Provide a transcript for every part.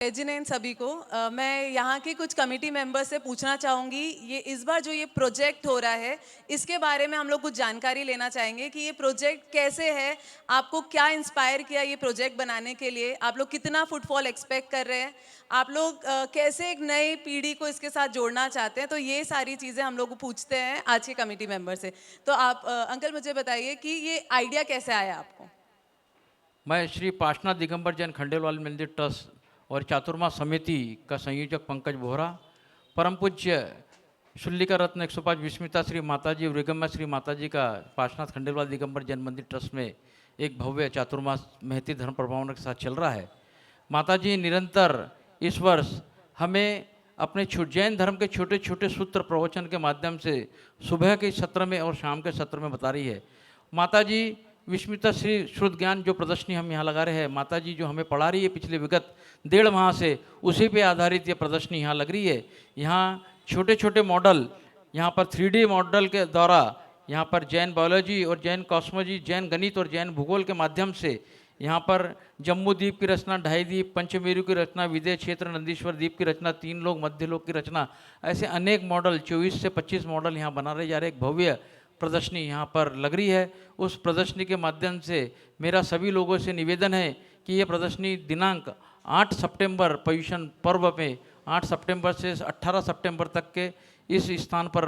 जिनेन सभी को मैं यहाँ के कुछ कमेटी मेंबर से पूछना चाहूँगी, ये इस बार जो ये प्रोजेक्ट हो रहा है इसके बारे में हम लोग कुछ जानकारी लेना चाहेंगे कि ये प्रोजेक्ट कैसे है, आपको क्या इंस्पायर किया ये प्रोजेक्ट बनाने के लिए, आप लोग कितना फुटफॉल एक्सपेक्ट कर रहे हैं, आप लोग कैसे एक नई पीढ़ी को इसके साथ जोड़ना चाहते हैं। तो ये सारी चीज़ें हम लोग को पूछते हैं आज के कमेटी मेंबर से। तो आप अंकल मुझे बताइए कि ये आइडिया कैसे आया आपको। मैं श्री पार्श्वनाथ दिगंबर जैन खंडेलवाल मंदिर ट्रस्ट और चातुर्मास समिति का संयोजक पंकज बोहरा, परम पूज्य शुल्लिका रत्न 105 विस्मिता श्री माताजी वृगम्य श्री माताजी का पार्श्वनाथ खंडेलवाल दिगंबर जैन मंदिर ट्रस्ट में एक भव्य चातुर्मास महती धर्म प्रभावना के साथ चल रहा है। माताजी निरंतर इस वर्ष हमें अपने जैन धर्म के छोटे छोटे सूत्र प्रवचन के माध्यम से सुबह के सत्र में और शाम के सत्र में बता रही है। माताजी विस्मिता श्री शुद्ध ज्ञान जो प्रदर्शनी हम यहाँ लगा रहे हैं, माताजी जो हमें पढ़ा रही है पिछले विगत 1.5 माह से, उसी पे आधारित ये प्रदर्शनी यहाँ लग रही है। यहाँ छोटे छोटे मॉडल, यहाँ पर 3D मॉडल के द्वारा यहाँ पर जैन बायोलॉजी और जैन कॉस्मोलॉजी, जैन गणित और जैन भूगोल के माध्यम से यहाँ पर जम्मू द्वीप की रचना, ढाई द्वीप, पंचमेरु की रचना, विदेह क्षेत्र, नंदीश्वर द्वीप की रचना, 3 लोक, मध्य लोक की रचना, ऐसे अनेक मॉडल 24 से 25 मॉडल यहाँ बना रहे जा रहे। एक भव्य प्रदर्शनी यहाँ पर लग रही है। उस प्रदर्शनी के माध्यम से मेरा सभी लोगों से निवेदन है कि ये प्रदर्शनी दिनांक 8 सितंबर पर्युषण पर्व में 8 सितंबर से 18 सितंबर तक के इस स्थान पर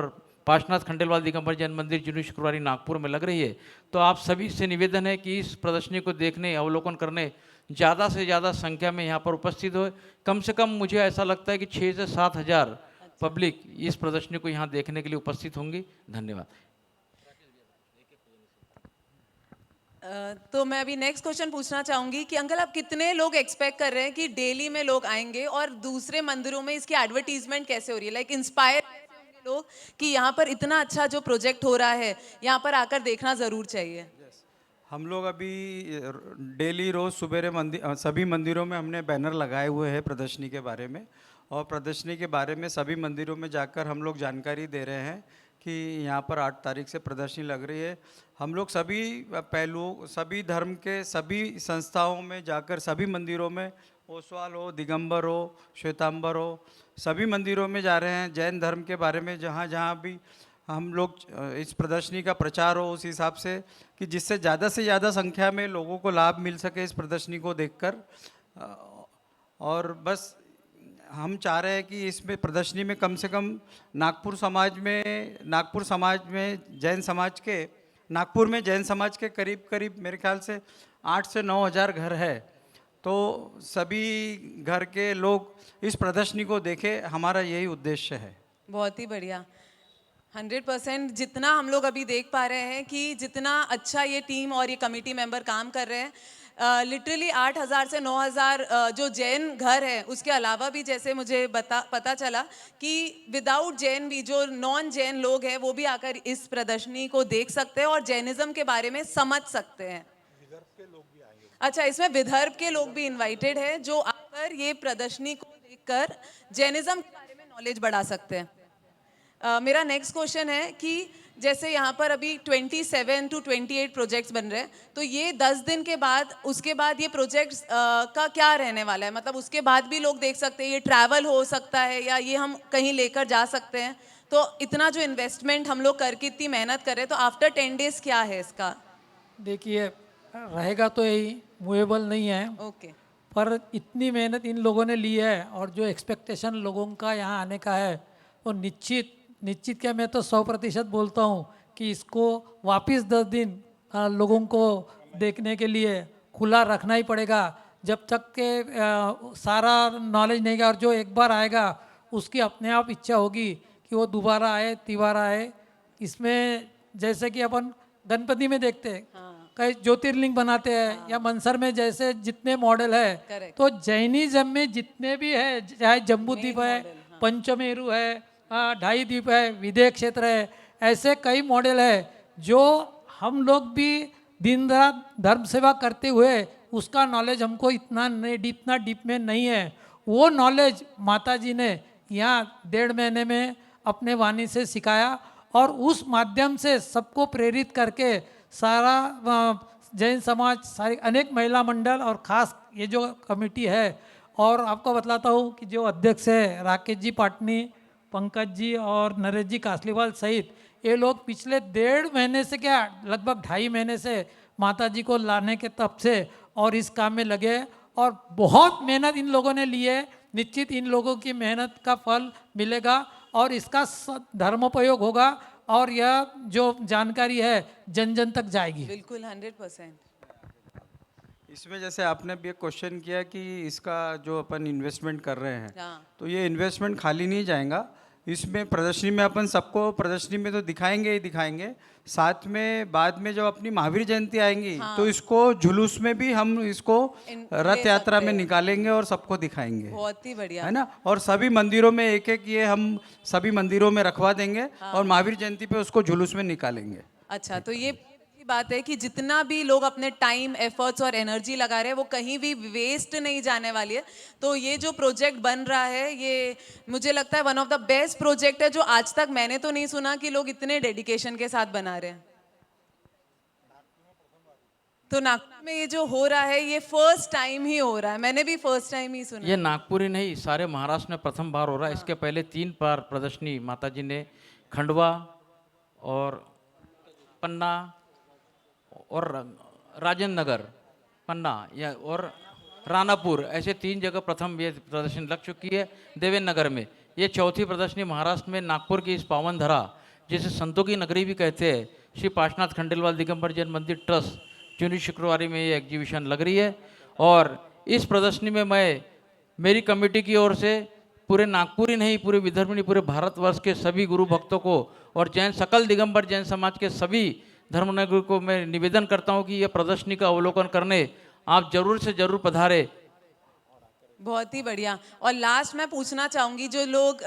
पार्श्वनाथ खंडेलवाल दिगंबर जैन मंदिर जुनून शुक्रवारी नागपुर में लग रही है। तो आप सभी से निवेदन है कि इस प्रदर्शनी को देखने, अवलोकन करने ज़्यादा से ज़्यादा संख्या में यहाँ पर उपस्थित हो। कम से कम मुझे ऐसा लगता है कि 6 से 7 हज़ार पब्लिक इस प्रदर्शनी को यहाँ देखने के लिए उपस्थित होंगी। धन्यवाद। तो मैं अभी नेक्स्ट क्वेश्चन पूछना चाहूंगी कि अंकल आप कितने लोग एक्सपेक्ट कर रहे हैं कि डेली में लोग आएंगे और दूसरे मंदिरों में इसकी एडवर्टीजमेंट कैसे हो रही है, लाइक इंस्पायर होंगे लोग कि यहाँ पर इतना अच्छा जो प्रोजेक्ट हो रहा है यहाँ पर आकर देखना ज़रूर चाहिए। हम लोग अभी डेली रोज़ सुबेरे सभी मंदिरों में हमने बैनर लगाए हुए हैं प्रदर्शनी के बारे में, और प्रदर्शनी के बारे में सभी मंदिरों में जाकर हम लोग जानकारी दे रहे हैं कि यहाँ पर 8 तारीख से प्रदर्शनी लग रही है। हम लोग सभी पहलुओं, सभी धर्म के सभी संस्थाओं में जाकर, सभी मंदिरों में, ओसवाल हो, दिगंबर हो, श्वेतांबर हो, सभी मंदिरों में जा रहे हैं। जैन धर्म के बारे में जहाँ जहाँ भी हम लोग इस प्रदर्शनी का प्रचार हो, उस हिसाब से कि जिससे ज़्यादा से ज़्यादा संख्या में लोगों को लाभ मिल सके इस प्रदर्शनी को देखकर। और बस हम चाह रहे हैं कि इसमें प्रदर्शनी में कम से कम नागपुर समाज में जैन समाज के, नागपुर में जैन समाज के करीब करीब मेरे ख्याल से 8 से 9 हज़ार घर है। तो सभी घर के लोग इस प्रदर्शनी को देखें, हमारा यही उद्देश्य है। बहुत ही बढ़िया। 100% जितना हम लोग अभी देख पा रहे हैं कि जितना अच्छा ये टीम और ये कमेटी मेंबर काम कर रहे हैं, लिटरली 8,000 से 9,000 जो जैन घर है उसके अलावा भी जैसे मुझे पता चला कि विदाउट जैन भी जो नॉन जैन लोग हैं वो भी आकर इस प्रदर्शनी को देख सकते हैं और जैनिज्म के बारे में समझ सकते हैं। अच्छा, इसमें विदर्भ के लोग भी इन्वाइटेड है जो आकर ये प्रदर्शनी को देखकर जैनिज्म के बारे में नॉलेज बढ़ा सकते हैं। मेरा नेक्स्ट क्वेश्चन है कि जैसे यहाँ पर अभी 27 to 28 प्रोजेक्ट्स बन रहे हैं, तो ये 10 दिन के बाद, उसके बाद ये प्रोजेक्ट्स का क्या रहने वाला है, मतलब उसके बाद भी लोग देख सकते हैं, ये ट्रैवल हो सकता है या ये हम कहीं लेकर जा सकते हैं। तो इतना जो इन्वेस्टमेंट हम लोग करके इतनी मेहनत कर रहे हैं, तो आफ्टर 10 डेज क्या है इसका? देखिए, रहेगा तो यही, मूवेबल नहीं है। ओके। पर इतनी मेहनत इन लोगों ने ली है और जो एक्सपेक्टेशन लोगों का यहाँ आने का है वो निश्चित क्या, मैं तो 100% बोलता हूँ कि इसको वापस 10 दिन लोगों को देखने के लिए खुला रखना ही पड़ेगा, जब तक के सारा नॉलेज नहीं गया। और जो एक बार आएगा उसकी अपने आप इच्छा होगी कि वो दोबारा आए, तिबारा आए। इसमें जैसे कि अपन गणपति में देखते हैं, कई ज्योतिर्लिंग बनाते हैं, या मंसर में जैसे जितने मॉडल है, तो जैनिज्म में जितने भी है, चाहे जम्बू द्वीप है, पंचमेरु है, ढाई द्वीप है, विदेह क्षेत्र है, ऐसे कई मॉडल है जो हम लोग भी दिन रात धर्म सेवा करते हुए उसका नॉलेज हमको इतना डीप में नहीं है। वो नॉलेज माता जी ने यहाँ 1.5 महीने में अपने वाणी से सिखाया और उस माध्यम से सबको प्रेरित करके सारा जैन समाज, सारी अनेक महिला मंडल और ख़ास ये जो कमेटी है और आपको बतलाता हूँ कि जो अध्यक्ष है राकेश जी पाटनी, पंकज जी और नरेश जी कासलीवाल सहित ये लोग पिछले 1.5 महीने से, क्या लगभग 2.5 महीने से माता जी को लाने के तब से और इस काम में लगे और बहुत मेहनत इन लोगों ने ली है। निश्चित इन लोगों की मेहनत का फल मिलेगा और इसका धर्मोपयोग होगा और यह जो जानकारी है जन जन तक जाएगी। बिल्कुल 100%। इसमें जैसे आपने भी एक क्वेश्चन किया कि इसका जो अपन इन्वेस्टमेंट कर रहे हैं, हाँ। तो ये इन्वेस्टमेंट खाली नहीं जाएगा। इसमें प्रदर्शनी में अपन सबको प्रदर्शनी में तो दिखाएंगे ही दिखाएंगे, साथ में बाद में जब अपनी महावीर जयंती आएंगी तो इसको जुलूस में भी हम इसको रथ यात्रा में निकालेंगे और सबको दिखाएंगे। बहुत ही बढ़िया। है ना। और सभी मंदिरों में एक एक ये हम सभी मंदिरों में रखवा देंगे और महावीर जयंती पे उसको जुलूस में निकालेंगे। अच्छा, तो ये बात है कि जितना भी लोग अपने टाइम, एफर्ट्स और एनर्जी लगा रहे हैं वो कहीं भी वेस्ट नहीं जाने वाली है। तो ये जो प्रोजेक्ट बन रहा है ये मुझे लगता है one of the best project है जो आज तक मैंने तो नहीं सुना कि लोग इतने डेडिकेशन के साथ बना रहे हैं। तो नागपुर में ये जो हो रहा है ये फर्स्ट टाइम ही हो रहा है, मैंने भी फर्स्ट टाइम ही सुना। ये नागपुर ही नहीं, सारे महाराष्ट्र में प्रथम बार हो रहा है। इसके पहले 3 बार प्रदर्शनी माता जी ने खंडवा और पन्ना और राजेंद्र नगर, पन्ना या और रानापुर, ऐसे 3 जगह प्रथम ये प्रदर्शनी लग चुकी है। देवेंद्र नगर में ये चौथी प्रदर्शनी महाराष्ट्र में नागपुर की इस पावन धरा जिसे संतों की नगरी भी कहते हैं, श्री पार्श्वनाथ खंडेलवाल दिगंबर जैन मंदिर ट्रस्ट जूनी शुक्रवारी में ये एग्जीबिशन लग रही है। और इस प्रदर्शनी में मैं मेरी कमेटी की ओर से पूरे नागपुर ही नहीं, पूरे विदर्भ नहीं, पूरे भारतवर्ष के सभी गुरु भक्तों को और जैन सकल दिगंबर जैन समाज के सभी धर्मनगरों को मैं निवेदन करता हूं कि यह प्रदर्शनी का अवलोकन करने आप जरूर से जरूर पधारे। बहुत ही बढ़िया। और लास्ट मैं पूछना चाहूंगी, जो लोग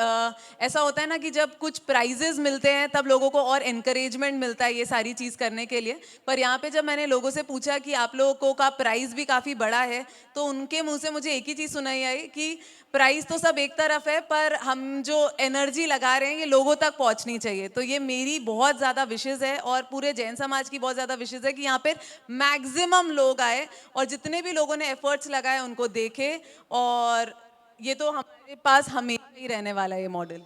ऐसा होता है ना कि जब कुछ प्राइजेस मिलते हैं तब लोगों को और एनकरेजमेंट मिलता है ये सारी चीज़ करने के लिए, पर यहाँ पे जब मैंने लोगों से पूछा कि आप लोगों का प्राइस भी काफ़ी बड़ा है तो उनके मुंह से मुझे एक ही चीज़ सुनाई आई कि प्राइस तो सब एक तरफ है पर हम जो एनर्जी लगा रहे हैं ये लोगों तक पहुंचनी चाहिए। तो ये मेरी बहुत ज़्यादा विशेज़ है और पूरे जैन समाज की बहुत ज़्यादा विशेज़ है कि यहाँ पर मैक्सिमम लोग आए और जितने भी लोगों ने एफर्ट्स लगाए उनको देखे। और ये तो हमारे पास हमेशा ही रहने वाला है ये मॉडल।